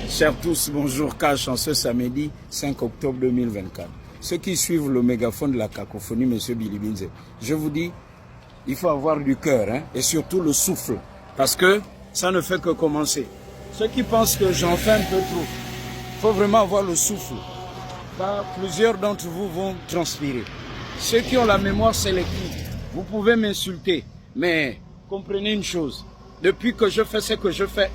Chers tous, bonjour Cash en ce samedi 5 octobre 2024. Ceux qui suivent le mégaphone de la cacophonie, M. Billy Binze, je vous dis, il faut avoir du cœur et surtout le souffle, parce que ça ne fait que commencer. Ceux qui pensent que j'en fais un peu trop, il faut vraiment avoir le souffle, car plusieurs d'entre vous vont transpirer. Ceux qui ont la mémoire sélective, vous pouvez m'insulter, mais comprenez une chose, depuis que je fais ce que je fais,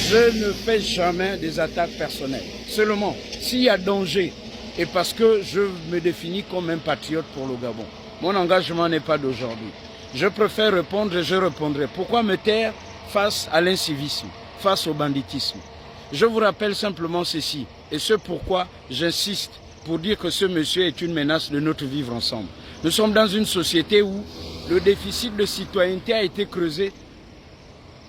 je ne fais jamais des attaques personnelles. Seulement, s'il y a danger, et parce que je me définis comme un patriote pour le Gabon, mon engagement n'est pas d'aujourd'hui. Je préfère répondre et je répondrai. Pourquoi me taire face à l'incivisme, face au banditisme? Je vous rappelle simplement ceci, et ce pourquoi j'insiste pour dire que ce monsieur est une menace de notre vivre ensemble. Nous sommes dans une société où le déficit de citoyenneté a été creusé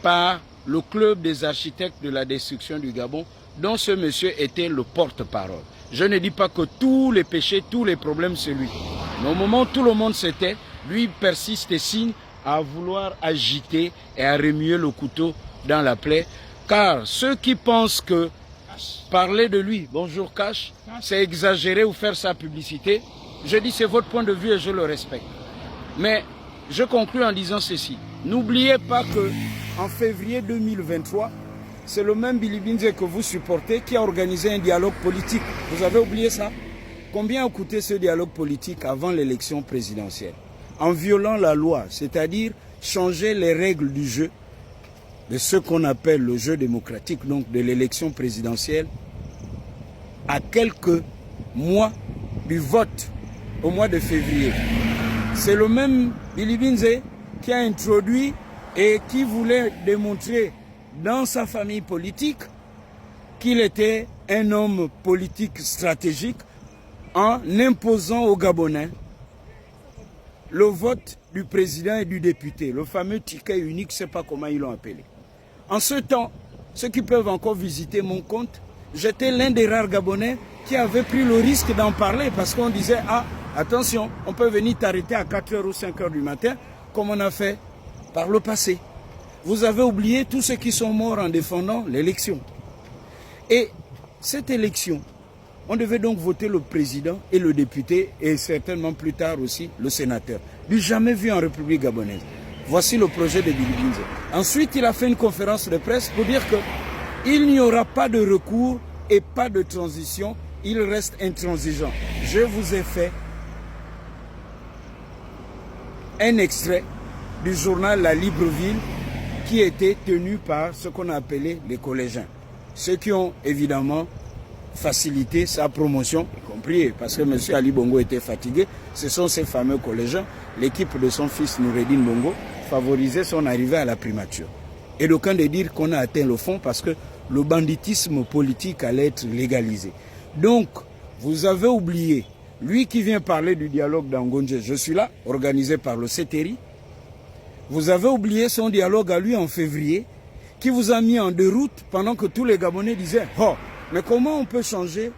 par le club des architectes de la destruction du Gabon, dont ce monsieur était le porte-parole. Je ne dis pas que tous les péchés, tous les problèmes, c'est lui. Mais au moment où tout le monde s'était, lui persiste et signe à vouloir agiter et à remuer le couteau dans la plaie. Car ceux qui pensent que parler de lui, bonjour Cash, c'est exagérer ou faire sa publicité, je dis c'est votre point de vue et je le respecte. Mais je conclue en disant ceci. N'oubliez pas que en février 2023, c'est le même Billy Binze que vous supportez qui a organisé un dialogue politique. Vous avez oublié ça? Combien a coûté ce dialogue politique avant l'élection présidentielle? En violant la loi, c'est-à-dire changer les règles du jeu, de ce qu'on appelle le jeu démocratique, donc de l'élection présidentielle, à quelques mois du vote au mois de février. C'est le même Billy Binze qui a introduit et qui voulait démontrer dans sa famille politique qu'il était un homme politique stratégique en imposant aux Gabonais le vote du président et du député, le fameux ticket unique, je ne sais pas comment ils l'ont appelé. En ce temps, ceux qui peuvent encore visiter mon compte, j'étais l'un des rares Gabonais qui avait pris le risque d'en parler parce qu'on disait « Ah, attention, on peut venir t'arrêter à 4h ou 5h du matin, comme on a fait par le passé. » Vous avez oublié tous ceux qui sont morts en défendant l'élection. Et cette élection, on devait donc voter le président et le député et certainement plus tard aussi le sénateur. Du jamais vu en République gabonaise. Voici le projet de Billy Binze. Ensuite, il a fait une conférence de presse pour dire qu'il n'y aura pas de recours et pas de transition. Il reste intransigeant. Je vous ai fait un extrait du journal La Libreville qui était tenu par ce qu'on a appelé les collégiens. Ceux qui ont évidemment facilité sa promotion, y compris parce que M. Ali Bongo était fatigué, ce sont ces fameux collégiens, l'équipe de son fils Noureddin Bongo, favorisait son arrivée à la primature. Et d'aucuns de dire qu'on a atteint le fond parce que le banditisme politique allait être légalisé. Donc, vous avez oublié, lui qui vient parler du dialogue d'Angonje, je suis là, organisé par le CETERI. Vous avez oublié son dialogue à lui en février, qui vous a mis en déroute pendant que tous les Gabonais disaient « Oh, mais comment on peut changer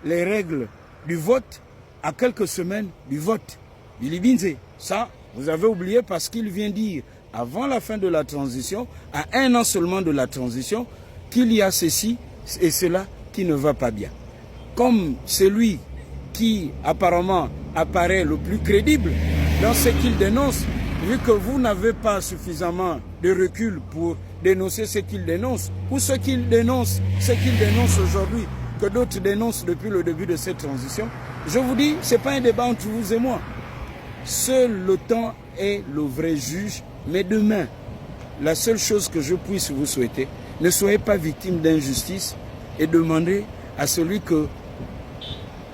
les règles du vote à quelques semaines du vote ?» Billy Binze, ça, vous avez oublié parce qu'il vient dire, avant la fin de la transition, à 1 an seulement de la transition, qu'il y a ceci et cela qui ne va pas bien. Comme celui qui apparemment apparaît le plus crédible dans ce qu'il dénonce, vu que vous n'avez pas suffisamment de recul pour dénoncer ce qu'il dénonce, ou ce qu'il dénonce aujourd'hui, que d'autres dénoncent depuis le début de cette transition, je vous dis, ce n'est pas un débat entre vous et moi. Seul le temps est le vrai juge, mais demain, la seule chose que je puisse vous souhaiter, ne soyez pas victime d'injustice et demandez à celui que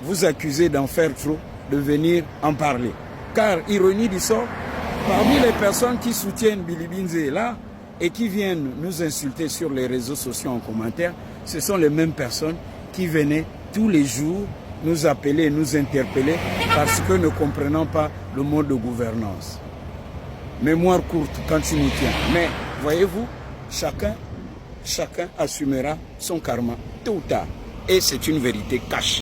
vous accusez d'en faire trop, de venir en parler. Car, ironie du sort, parmi les personnes qui soutiennent Billy Binze là et qui viennent nous insulter sur les réseaux sociaux en commentaire, ce sont les mêmes personnes qui venaient tous les jours nous appeler et nous interpeller parce que ne comprenant pas le mode de gouvernance. Mémoire courte quand il nous tient. Mais voyez-vous, chacun assumera son karma tôt ou tard. Et c'est une vérité cachée.